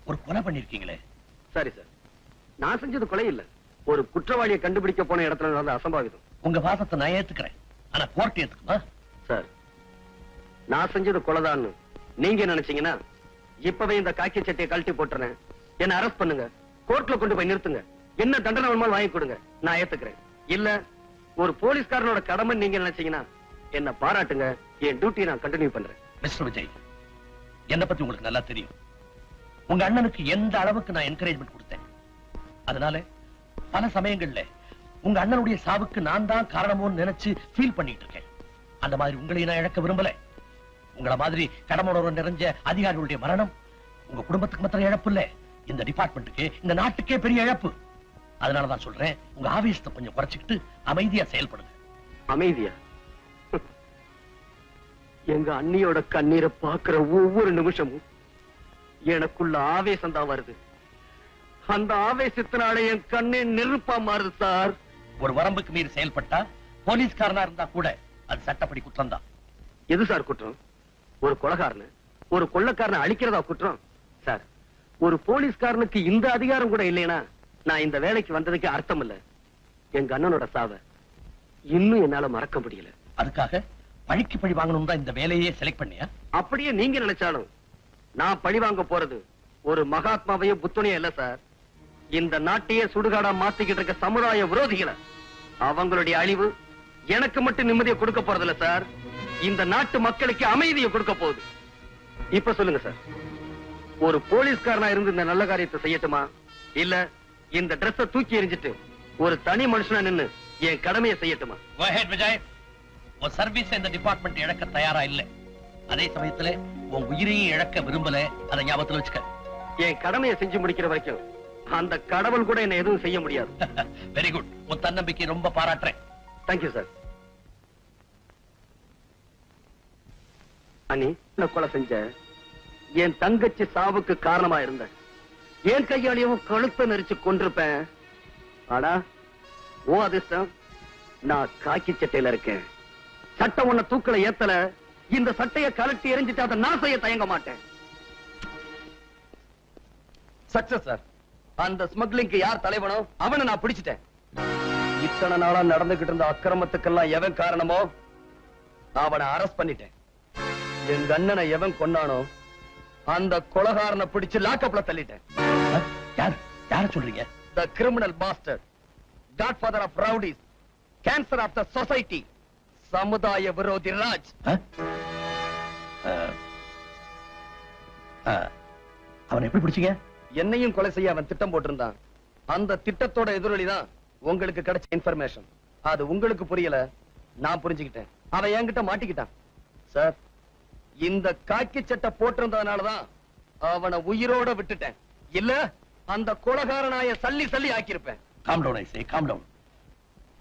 ஒரு கொலை பண்ணிருக்கீங்களே. சரி சார், நான் செஞ்சது கொலை இல்ல, ஒரு குற்றவாளியை கண்டுபிடிக்க போன இடத்துல நடந்த அசம்பாவிதம். உங்க வாதத்தை நான் ஏத்துக்கிறேன், ஆனா கோர்ட் ஏத்துக்குமா? சார், நான் செஞ்சது கொலைதான்னு நீங்க நினைச்சீங்கன்னா இப்பவே இந்த காக்கி சட்டையை கழட்டி போட்டுறேன், என்ன அரெஸ்ட் பண்ணுங்க, கோர்ட்ல கொண்டு போய் நிறுத்துங்க, என்ன தண்டனை வேணுமாலும் வாங்கி கொடுங்க, நான் ஏத்துக்கிறேன். இல்ல ஒரு போலீஸ்காரனோட கடமை நீங்க நினைச்சீங்கன்னா என்ன பாராட்டுங்க, என் டியூட்டியை நான் கண்டினியூ பண்றேன். மிஸ்டர் விஜய், என்ன பத்தி உங்களுக்கு நல்லா தெரியும். உங்க அண்ணனுக்கு எந்த அளவுக்கு நான் என்கரேஜ்மெண்ட் கொடுத்தேன். அதனால பல சமயங்கள்ல உங்க அண்ணனுடைய சாவுக்கு நான் தான் காரணமோன்னு நினைச்சு ஃபீல் பண்ணிட்டு இருக்கேன். அந்த மாதிரி உங்களையும் நான் இழக்க விரும்பல. உங்களை மாதிரி கடமையுணர்வு நிறைஞ்ச அதிகாரிகளுடைய மரணம் உங்க குடும்பத்துக்கு மாத்திரம் இழப்பு இல்ல, இந்த டிபார்ட்மெண்ட்டுக்கு, இந்த நாட்டுக்கே பெரிய இழப்பு. அதனாலதான் சொல்றேன், உங்க ஆவேசத்தை கொஞ்சம் குறைச்சிக்கிட்டு அமைதியா செயல்படுங்க. அமைதியா? எங்க அண்ணியோட கண்ணீரை பாக்குற ஒவ்வொரு நிமிஷமும் எனக்குள்ள ஆவேசம் தான் வருது. அந்த ஆவேசத்தினால என் கண்ணே நெருப்பா மாறுது சார். ஒரு வரம்புக்கு மீறி செயல்பட்டா போலீஸ்காரனா இருந்தா கூட அது சட்டப்படி குற்றம் தான். எது சார் குற்றம்? ஒரு கொலைகாரனை, ஒரு கொள்ளைக்காரனை அழிக்கிறதா குற்றம்? சார், ஒரு போலீஸ்காரனுக்கு இந்த அதிகாரம் கூட இல்லைன்னா நான் இந்த வேலைக்கு வந்ததுக்கு அர்த்தம் இல்ல. எங்க அண்ணனோட சாவை இன்னும் என்னால மறக்க முடியல. அதுக்காக பழிக்கு பழி வாங்கணும் தான் இந்த வேலையே செலக்ட் பண்ணியா? அப்படியே நீங்க நினைச்சாலும் நான் பழி வாங்க போறது ஒரு மகாத்மாவையும் புத்தனையும் இல்ல சார், இந்த நாட்டையே சுடுகாடா மாத்திக்கிட்டு இருக்க சமுதாய விரோதிகளை. அவங்களுடைய அழிவு எனக்கு மட்டும் நிம்மதியை கொடுக்க போறதில்ல சார், இந்த நாட்டு மக்களுக்கு அமைதியை கொடுக்க போகுது. இப்ப சொல்லுங்க சார், ஒரு போலீஸ்காரனா இருந்து இந்த நல்ல காரியத்தை செய்யட்டுமா, இல்ல இந்த டிரெஸ்ஸ தூக்கி எறிஞ்சிட்டு ஒரு தனி மனுஷனா நின்னு என் கடமையை செய்யட்டுமா? Go ahead, Vijay. உன் சர்வீஸ் இந்த டிபார்ட்மெண்ட் இழக்க தயாரா இல்ல, அதே சமயத்துல உன் உயிரையும் இழக்க விரும்பல, அதை ஞாபகத்துல வச்சுக்க. என் கடமையை செஞ்சு முடிக்கிற வரைக்கும் அந்த கடவுள் கூட என்ன எதுவும் செய்ய முடியாது. வெரி குட், உன் தன்னம்பிக்கை ரொம்ப பாராட்டுறேன். Thank you sir. அண்ணி, கொலை செஞ்ச என் தங்கச்சி சாவுக்கு காரணமா இருந்த என் கையாலையும் கழுத்தை நெரிச்சு கொண்டிருப்பேன். ஆனா ஓ அதிர்ஷ்டம், நான் காக்கி சட்டையில இருக்கேன். சட்டம் உன்னை தூக்கல ஏத்தல, இந்த சட்டையை கலட்டி எரிஞ்சிட்டு அதை நான் செய்ய தயங்க மாட்டேன். Success sir. அந்த ஸ்மக்லிங்க்கு யார் தலைவனோ அவனை நான் பிடிச்சிட்டேன். இத்தனை நாளா நடந்துகிட்டு இருந்த அக்கிரமத்துக்கெல்லாம் எவன் காரணமோ அவனை அரெஸ்ட் பண்ணிட்டேன். எங்க அண்ணனை எவன் கொண்டானோ அந்த கொலைகாரனை பிடிச்சு லாக்கப்ல தள்ளிட்டேன். யார சொல்றீங்க? The criminal bastard, godfather of rowdies, cancer of the society, சமுதாய விரோதி ராஜ். அவனை எப்படி பிடிச்சீங்க? என்னையும் கொலை செய்ய அவன் திட்டம் போட்டிருந்தான். அந்த திட்டத்தோட எதிரொலிதான் உங்களுக்கு கிடைச்ச இன்ஃபர்மேஷன். அது உங்களுக்கு புரியல, நான் புரிஞ்சுக்கிட்டேன். அவன் என்கிட்ட மாட்டிக்கிட்டான். சார், இந்த காக்கி சட்டை போட்டிருந்ததுனாலதான் அவனை உயிரோட விட்டுட்டேன். இல்ல அந்த கொலைகாரனாய சல்லி சல்லி ஆக்கியிருப்பேன். காம் டவுன், ஐ சே காம் டவுன்.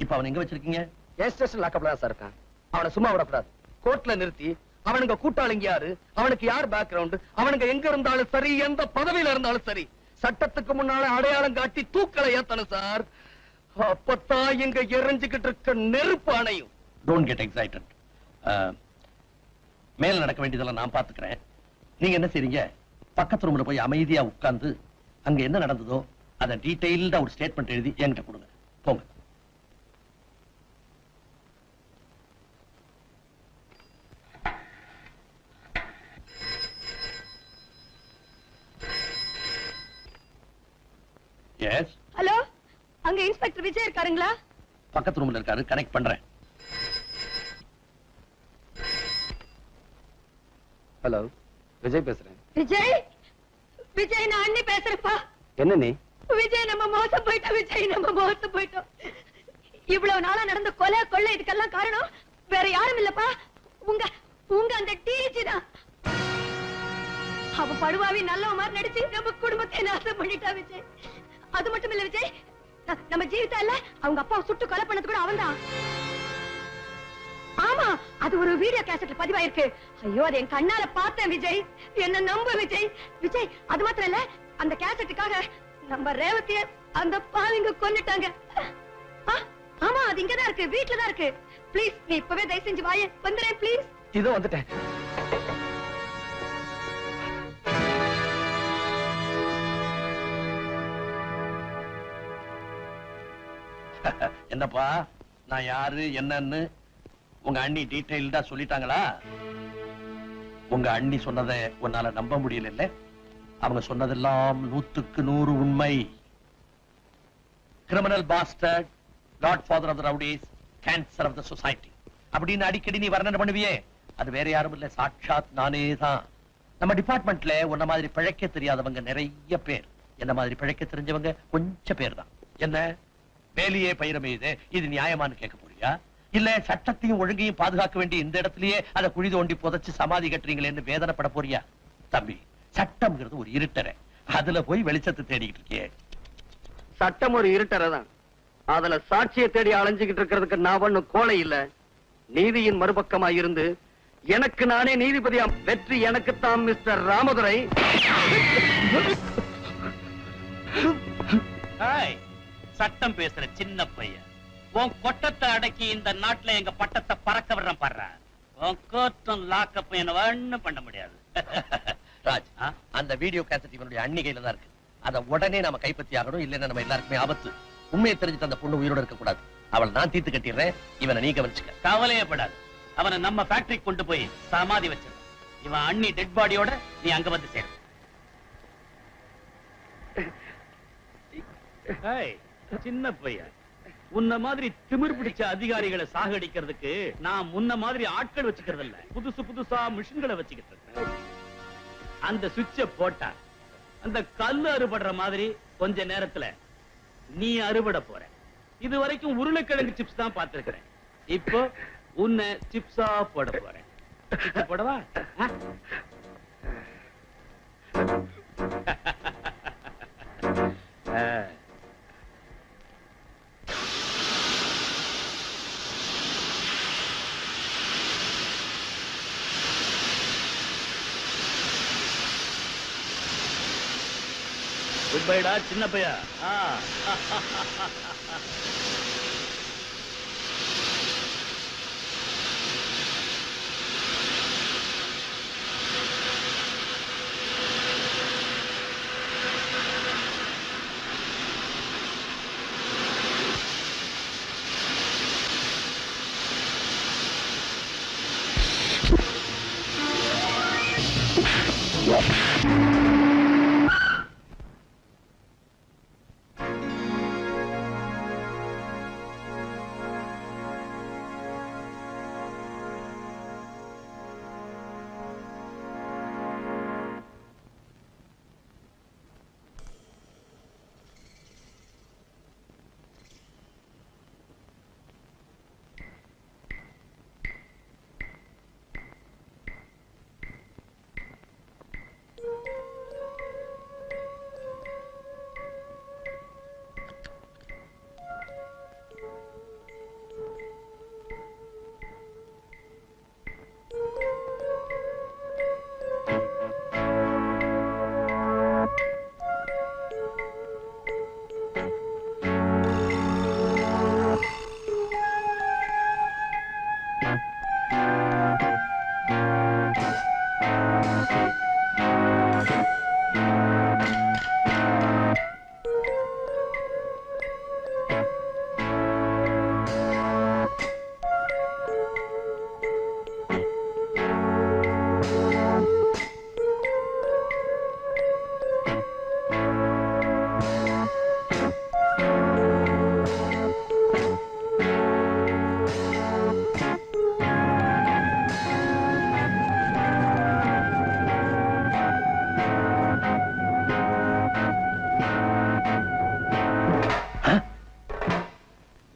இப்ப அவன் எங்க வச்சிருக்கீங்க? என் ஸ்டேஷன் லாக்கப்ல தான் சார் இருக்கான். அவனை சும்மா விடக்கூடாது. கோர்ட்ல நிறுத்தி அவனுங்க கூட்டாளிங்க யாரு, அவனுக்கு யார் பேக்ரவுண்ட், அவனுங்க எங்க இருந்தாலும் சரி, எந்த பதவியில இருந்தாலும் சரி, சட்டத்துக்கு முன்னால அடையாளம் காட்டி தூக்கலை ஏத்தணும் சார். அப்பத்தான் எங்க எரிஞ்சுக்கிட்டு இருக்க நெருப்பு அணையும். Don't get excited. மேல நடக்க வேண்டியதெல்லாம் நான் பாத்துக்கிறேன். நீங்க என்ன செய்றீங்க? பக்கத்து ரூம்ல போய் அமைதியா உட்கார்ந்து அங்க என்ன நடந்ததோ அத டீடைல்டா ஒரு ஸ்டேட்மெண்ட் எழுதி என்கிட்ட கொடுங்க. போங்க. எஸ். ஹலோ, அங்க இன்ஸ்பெக்டர் விஜய் இருக்காருங்களா? பக்கத்து ரூம்ல இருக்காரு, கனெக்ட் பண்றேன். ஹலோ, விஜய் பேசுறேன். விஜய், விஜய் நான் அண்ணி பேசுறேன்ப்பா. என்ன நீ? விஜய் நம்ம மோசம் போயிட்டோம். விஜய் நம்ம மோசம் போயிட்டோம். இவ்வளவு நாளா நடந்த கொலை கொள்ளை இதுக்கெல்லாம் காரணம் வேற யாரும் இல்லப்பா, உங்க உங்க அந்த டிஜி தான். அவ படுவாவி நல்லவ மாதிரி நடிச்சு நம்ம குடும்பத்தை நாசம் பண்ணிட்டா விஜய். அது மட்டும் இல்ல விஜய், நம்ம ஜீவிதா இல்ல, அவங்க அப்பாவை சுட்டு கொலை பண்ணது கூட அவன்தான். ஆமா, அது ஒரு வீடியோ கேசட்ல பதிவாயிருக்கு. ஐயோ, அது என் கண்ணால பார்த்தேன் விஜய், என்ன நம்பு விஜய். விஜய், அது மாத்திரம் இல்ல, அந்த கேசட்டுக்காக நம்ம ரேவதிய அந்த பாவிங்க கொன்னுட்டாங்க. ஆமா, அது இங்கதான் இருக்கு, வீட்டுல தான் இருக்கு. ப்ளீஸ் நீ இப்பவே தயவு செஞ்சு வாயே, வந்துறேன் ப்ளீஸ். இதோ வந்துட்டேன். என்னப்பா நான் யாரு என்னன்னு உங்க அண்ணி டீடைல்டா சொல்லிட்டாங்களா? உங்க அண்ணி சொன்னதை உன்னால நம்ப முடியல இல்ல? அவங்க சொன்னதெல்லாம் 100% உண்மை. Criminal bastard, godfather of the rowdies, cancer of the society அப்படின்னு அடிக்கடி நீ வர்ணனை பண்ணுவியே, அது வேற யாரும் இல்ல, சாட்சாத் நானே தான். நம்ம டிபார்ட்மெண்ட்ல உன்ன மாதிரி பிழைக்க தெரியாதவங்க நிறைய பேர், என்ன மாதிரி பிழைக்க தெரிஞ்சவங்க கொஞ்சம் பேர் தான். என்ன வேலையே பயிரமே இது நியாயமானு கேட்க போறியா? இல்ல சட்டத்தையும் ஒழுங்கையும் பாதுகாக்க வேண்டிய இந்த இடத்துலயே அதை குழி தோண்டி புதைச்சு சமாதி கட்டுறீங்களேன்னு வேதனைப்பட போறியா? தம்பி, சட்டம்ங்கிறது ஒரு இருட்டறை, அதுல போய் வெளிச்சத்தை தேடிக்கிட்டு இருக்கியே. சட்டம் ஒரு இருட்டறை தான், அதுல சாட்சியை தேடி அலைஞ்சுகிட்டு இருக்கிறதுக்கு நான் ஒண்ணும் கோழை இல்ல. நீதியின் மறுபக்கமா இருந்து எனக்கு நானே நீதிபதியா வெற்றி எனக்குத்தான் மிஸ்டர் ராமதுரை. சட்டம் பேசுற சின்ன பையன், உன் கொட்டத்தை அடக்கி இந்த நாட்டுல எங்க பட்டத்தை பறக்க விடுறேன் பாடுற. உன் கோர்ட்டும் லாக்கப்பும் என்ன ஒண்ணும் பண்ண முடியாது. ராஜ், அந்த வீடியோ கேசட் இவனுடைய அன்னிகையில தான் இருக்கு. அதை உடனே நாம கைப்பற்றி ஆகணும், இல்லைன்னா நம்ம எல்லாருக்குமே ஆபத்து. உண்மையை தெரிஞ்சுட்டு அந்த பொண்ணு உயிரோட இருக்க கூடாது. அவளை நான் தீர்த்து கட்டிடுறேன், இவனை நீ கவனிச்சுக்க. கவலையே படாது, அவனை நம்ம ஃபேக்டரி கொண்டு போய் சமாதி வச்சிரு. இவன் அண்ணி டெட் பாடியோட நீ அங்க வந்து சேரு. சின்ன பையன், உன்ன மாதிரி திமிர் பிடிச்ச அதிகாரிகளை சாகடிக்கிறதுக்கு நான் முன்ன மாதிரி ஆட்கள் வச்சுக்கிறது இல்ல, புதுசா மிஷின்களை வச்சுக்கிட்டு. அந்த சுவிட்ச போட்டா அந்த கல்லு அறுபடுற மாதிரி கொஞ்ச நேரத்துல நீ அறுபட போற. இது வரைக்கும் உருளைக்கிழங்கு சிப்ஸ் தான் பார்த்திருக்கிறேன், இப்போ உன்னை சிப்ஸா போட போறேன். போடவா? குட் பைடா சின்ன பையா.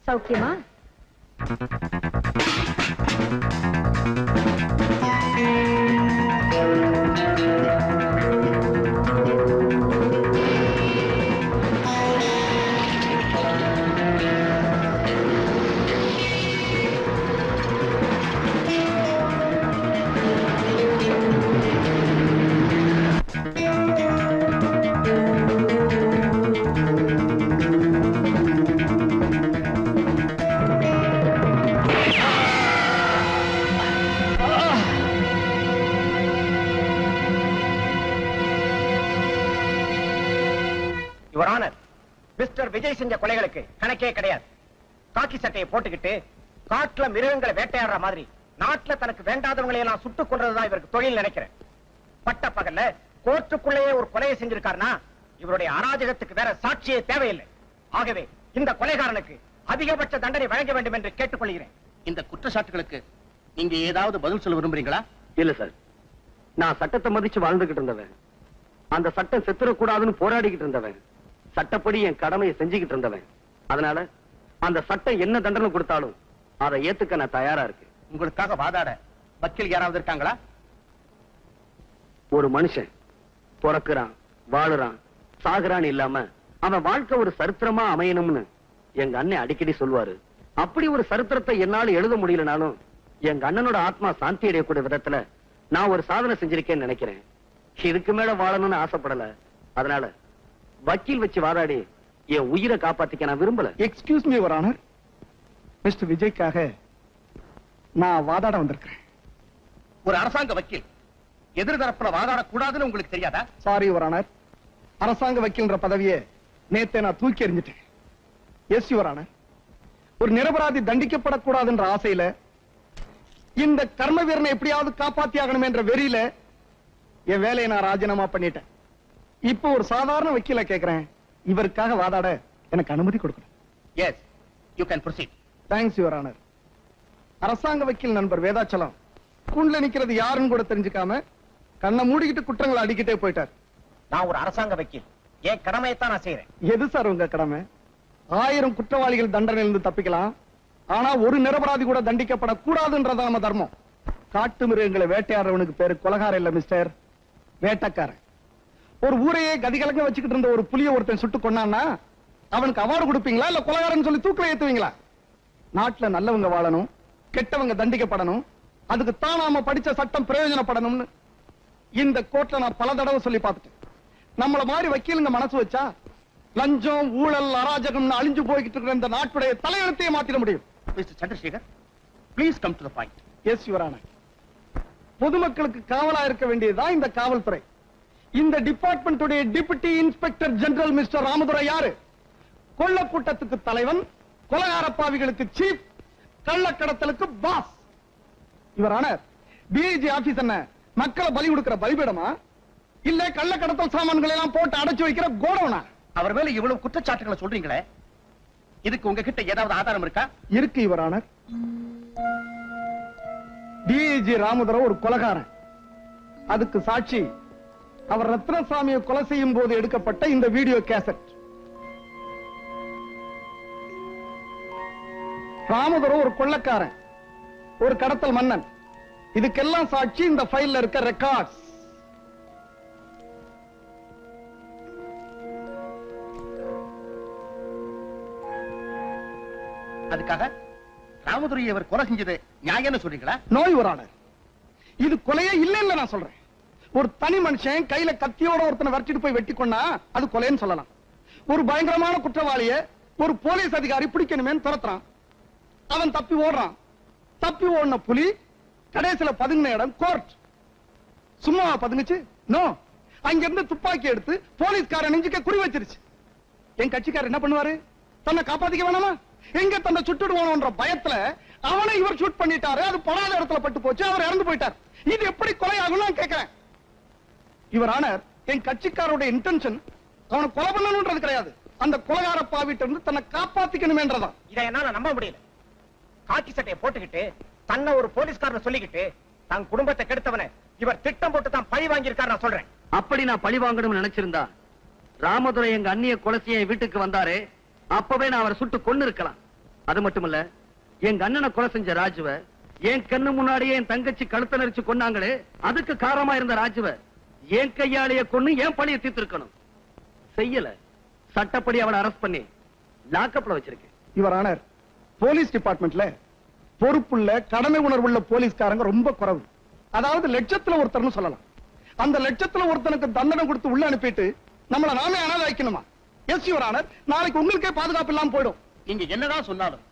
சௌக்கியமா? மிஸ்டர் விஜய் செஞ்ச கொலைகளுக்கு கணக்கே கிடையாது. காக்கி சட்டையை போட்டுக்கிட்டு காட்டுல மிருகங்களை வேட்டையாடுற மாதிரி நாட்டுல தனக்கு வேண்டாதவங்களை எல்லாம் சுட்டுக் கொன்றதுதான் இவருக்கு தொழில் நினைக்கிறேன். பட்ட பகல்ல கோர்ட்டுக்குள்ளேயே ஒரு கொலையை செஞ்சிருக்காருன்னா இவருடைய அராஜகத்துக்கு வேற சாட்சியே தேவையில்லை. ஆகவே இந்த கொலைகாரனுக்கு அதிகபட்ச தண்டனை வழங்க வேண்டும் என்று கேட்டுக்கொள்கிறேன். இந்த குற்றச்சாட்டுகளுக்கு நீங்க ஏதாவது பதில் சொல்ல விரும்புறீங்களா? இல்ல சார், நான் சட்டத்தை மதிச்சு வாழ்ந்துகிட்டு இருந்தவன், அந்த சட்டம் செத்துறக்கூடாதுன்னு போராடிக்கிட்டு இருந்தவன், சட்டப்படி என் கடமையை செஞ்சுக்கிட்டு இருந்தவன். அதனால அந்த சட்டம் என்ன தண்டனை கொடுத்தாலும் அதை ஏத்துக்க நான் தயாரா இருக்கேன். உங்களுக்காக வாதாட வக்கீல் யாராவது இருக்காங்களா? ஒரு மனுஷன் பிறக்குறான், வாழுறான், சாகுறான்னு இல்லாம அவன் வாழ்க்கை ஒரு சரித்திரமா அமையணும்னு எங்க அண்ணன் அடிக்கடி சொல்வாரு. அப்படி ஒரு சரித்திரத்தை என்னால எழுத முடியலனாலும் எங்க அண்ணனோட ஆத்மா சாந்தி அடையக்கூடிய விதத்துல நான் ஒரு சாதனை செஞ்சிருக்கேன்னு நினைக்கிறேன். இதுக்கு மேல வாழணும்னு ஆசைப்படல. அதனால வக்கீல் வச்சு வாதாடி என் உயிரை காப்பாத்திக்க நான் விரும்பல. Excuse me your honour, mister விஜய்க்காக நான் வாதாட வந்திருக்கிறேன். ஒரு அரசாங்க வக்கீல் எதிர்தரப்புல வாதாடக்கூடாதுன்னு உங்களுக்கு தெரியாதா? சாரி யுவர் ஆனர், அரசாங்க வக்கீல்ன்ற பதவியை நேத்தே நான் தூக்கி எறிஞ்சிட்டேன். எஸ் யுவர் ஆனர், ஒரு நிரபராதி தண்டிக்கப்படக்கூடாதுன்ற ஆசையில இந்த கர்ம வீரனை எப்படியாவது காப்பாத்தி ஆகணும் என்ற வெறியில என் வேலையை நான் ராஜினாமா பண்ணிட்டேன். இப்போ ஒரு சாதாரண வக்கீல கேட்கிறேன், இவருக்காக வாதாட எனக்கு அனுமதி கொடுக்கணும். Yes, you can proceed. Thanks your honour. அரசாங்க வக்கீல் நண்பர் வேதாச்சலம் கூண்ல நிக்கிறது யாருன்னு கூட தெரிஞ்சுக்காம கண்ணை மூடிக்கிட்டு குற்றங்களை அடிக்கிட்டே போயிட்டார். நான் ஒரு அரசாங்க வக்கீல், என் கடமையைத்தான் நான் செய்யறேன். எது சார் உங்க கடமை? 1000 குற்றவாளிகள் தண்டனையிலிருந்து தப்பிக்கலாம், ஆனா ஒரு நிரபராதி கூட தண்டிக்கப்படக்கூடாதுன்றத நம்ம தர்மம். காட்டு மிருகங்களை வேட்டையாடுறவனுக்கு பேரு கொலகாரம் இல்ல மிஸ்டர், வேட்டக்காரன். ஒரு ஊரையே கதிகலங்க வச்சுக்கிட்டு இருந்த ஒரு புலிய ஒருத்தன் சுட்டு கொண்டான்னா அவனுக்கு அவார்டு கொடுப்பீங்களா இல்ல கொலகாரன் சொல்லி தூக்கில ஏத்துவீங்களா? நாட்டுல நல்லவங்க வாழணும், கெட்டவங்க தண்டிக்கப்படணும், அதுக்கு தான் நாம படிச்ச சட்டம் பிரயோஜனப்படணும்னு இந்த கோர்ட்ல நான் பல தடவை சொல்லி பார்த்துட்டேன். நம்மள மாதிரி வக்கீலுங்க மனசு வச்சா லஞ்சம், ஊழல், அராஜகம் அழிஞ்சு போய்கிட்டு இருக்கிற இந்த நாட்டுடைய தலையெழுத்தையே மாத்திட முடியும். Mister Chandrasekhar, please come to the point. Yes your honour, பொதுமக்களுக்கு காவலா இருக்க வேண்டியதுதான் இந்த காவல்துறை. இந்த டிபார்ட்மெண்ட்டுடைய deputy inspector general mister Ramadurai யாரு? கொள்ள கூட்டத்துக்கு தலைவன், கொலகாரப்பாவிகளுக்கு சீஃப், கள்ளக்கடத்தலுக்கு boss. Your honour, DIG office என்ன மக்களை பலி கொடுக்கிற பலிபீடமா இல்ல கள்ளக்கடத்தல் சாமான்களை எல்லாம் போட்டு அடைச்சு வைக்கிற கோடவுனா? அவர் மேல இவ்வளவு குற்றச்சாட்டுகளை சொல்றீங்களே, இதுக்கு உங்ககிட்ட ஏதாவது ஆதாரம் இருக்கா? இருக்கு யுவர் ஆனர். டிஐஜி ராமதுரை ஒரு கொலைகாரன். அதுக்கு சாட்சி அவர் ரத்னசாமியை கொலை செய்யும் போது எடுக்கப்பட்ட இந்த வீடியோ கேசட். ராமதுரை ஒரு கொள்ளைக்காரன், ஒரு கடத்தல் மன்னன். இதுக்கெல்லாம் சாட்சி இந்த ஃபைல்ல இருக்க ரெக்கார்ட்ஸ். அதுக்காக ராமதுரையை அவர் கொலை செஞ்சது நியாயம்னு சொல்றீங்களா? நோ யுவர் ஆனர், இது கொலையே இல்ல நான் சொல்றேன். ஒரு தனி மனுஷன் கையில கத்தியோட ஒருத்தனை வரைச்சிட்டு போய் வெட்டி கொண்டா அது கொலைன்னு சொல்லலாம். ஒரு பயங்கரமான குற்றவாளிய ஒரு போலீஸ் அதிகாரி பிடிக்கணுமேன்னு துரத்துறான், அவன் தப்பி ஓடுறான். தப்பி ஓடின புலி கடைசியில பதுங்கின இடம் கோர்ட். சும்மாவா பதுங்குச்சு? நோ, அங்கிருந்து துப்பாக்கி எடுத்து போலீஸ்காரன் நெஞ்சுக்க குறி வச்சிருச்சு. என் கட்சிக்காரர் என்ன பண்ணுவாரு? தன்னை காப்பாத்திக்க வேணாமா? எங்க தன்னை சுட்டுடுவானோன்ற பயத்துல அவனை இவர் ஷூட் பண்ணிட்டாரு. அது படாத இடத்துல பட்டு போச்சு, அவர் இறந்து போயிட்டார். இது எப்படி கொலை ஆகும் நான் கேட்கிறேன். இவர் ஆனர், என் கட்சிக்காரோட இன்டென்ஷன் அவனை கொலை பண்ணணும்ன்றது கிடையாது, அந்த கொலைகார பாவிட்ட இருந்து தன்னை காப்பாத்திக்கணுமேன்றதான். இதை என்னால நம்ப முடியல. காக்கி சட்டையை போட்டுக்கிட்டு தன்னை ஒரு போலீஸ்காரன் சொல்லிக்கிட்டு தன் குடும்பத்தை கெடுத்தவனை இவர் திட்டம் போட்டு தான் பழி வாங்கியிருக்காரு நான் சொல்றேன். அப்படி நான் பழி வாங்கணும்னு நினைச்சிருந்தா ராமதுரை எங்க அண்ணிய கொலை செய்ய என் வீட்டுக்கு வந்தாரு, அப்பவே நான் அவரை சுட்டு கொன்னு இருக்கலாம். அது மட்டுமல்ல, எங்க அண்ணனை கொலை செஞ்ச ராஜுவ என் கண்ணு முன்னாடியே என் தங்கச்சி கழுத்தை நெரிச்சு கொன்னாங்களே, அதுக்கு காரணமா இருந்த ராஜுவ என் கையாலேயே கொன்னு என் பழிய தீர்த்திருக்கணும். செய்யல. சட்டப்படி அவளை அரெஸ்ட் பண்ணி லாக்கப்ல வச்சிருக்கேன். இவர் ஆனர், போலீஸ் டிபார்ட்மெண்ட்ல பொறுப்புள்ள கடமை உணர்வுள்ள போலீஸ்காரங்க ரொம்ப குறைவு. அதாவது லட்சத்துல ஒருத்தர்னு சொல்லலாம். அந்த லட்சத்துல ஒருத்தனுக்கு தண்டனை கொடுத்து உள்ள அனுப்பிட்டு நம்மள நாமே அனாதைக்கணுமா? எஸ் யுவர் ஆனர், நாளைக்கு உங்களுக்கே பாதுகாப்பு இல்லாம போயிடும். நீங்க என்னதான் சொன்னாலும்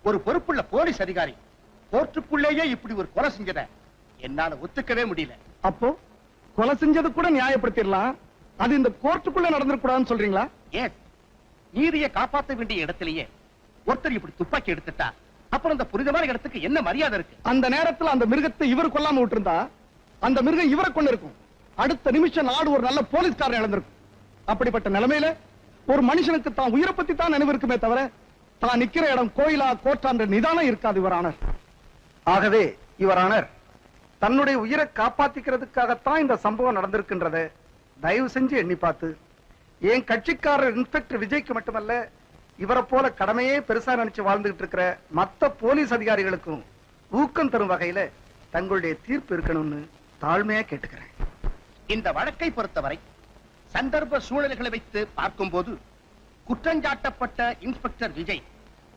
ஒரு பொறுப்புள்ள போலீஸ் அதிகாரி கோர்ட்டுக்குள்ளேயே இப்படி ஒரு கொலை செஞ்சதை என்னால ஒத்துக்கவே முடியல. அப்போ கொலை செஞ்சது கூட நியாயப்படுத்திடலாம், அது இந்த கோர்ட்டுக்குள்ள நடந்துடக்கூடாதுன்னு சொல்றீங்களா? ஏன் நீதியை காப்பாற்ற வேண்டிய இடத்திலேயே ஒருத்தர் இப்படி துப்பாக்கி எடுத்துட்டா அப்புறம் அந்த புனிதமான இடத்துக்கு என்ன மரியாதை இருக்கு? அந்த நேரத்துல அந்த மிருகத்தை இவர் கொல்லாம விட்டுருந்தா அந்த மிருகம் இவரை கொண்டு இருக்கும். அடுத்த நிமிஷம் நாடு ஒரு நல்ல போலீஸ்காரன் இழந்திருக்கும். அப்படிப்பட்ட நிலைமையில ஒரு மனுஷனுக்கு தான் உயிரை பத்தி தான் நினைவு இருக்குமே தவிர தான் நிக்கிற இடம் கோயிலா கோட்டான்ற நிதானம் இருக்காது யுவர் ஆனர். ஆகவே யுவர் ஆனர், தன்னுடைய உயிரை காப்பாத்திக்கிறதுக்காகத்தான் இந்த சம்பவம் நடந்திருக்கின்றத தயவு செஞ்சு எண்ணி பார்த்து என் கட்சிக்காரர் இன்ஸ்பெக்டர் விஜய்க்கு மட்டுமல்ல, இவரை போல கடமையே பெருசா நினைச்சு வாழ்ந்துகிட்டு இருக்கிற மத்த போலீஸ் அதிகாரிகளுக்கும் ஊக்கம் தரும் வகையில தங்களுடைய தீர்ப்பு இருக்கணும்னு தாழ்மையா கேட்டுக்கிறேன். இந்த வழக்கை பொறுத்தவரை சந்தர்ப்ப சூழல்களை வைத்து பார்க்கும்போது குற்றஞ்சாட்டப்பட்ட இன்ஸ்பெக்டர் விஜய்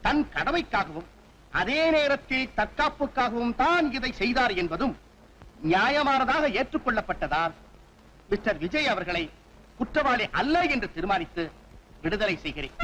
தன் கடமைக்காகவும் அதே நேரத்தில் தற்காப்புக்காகவும் தான் இதை செய்தார் என்பதும் நியாயமானதாக ஏற்றுக்கொள்ளப்பட்டதால் மிஸ்டர் விஜய் அவர்களை குற்றவாளி அல்ல என்று தீர்மானித்து விடுதலை செய்கிறேன்.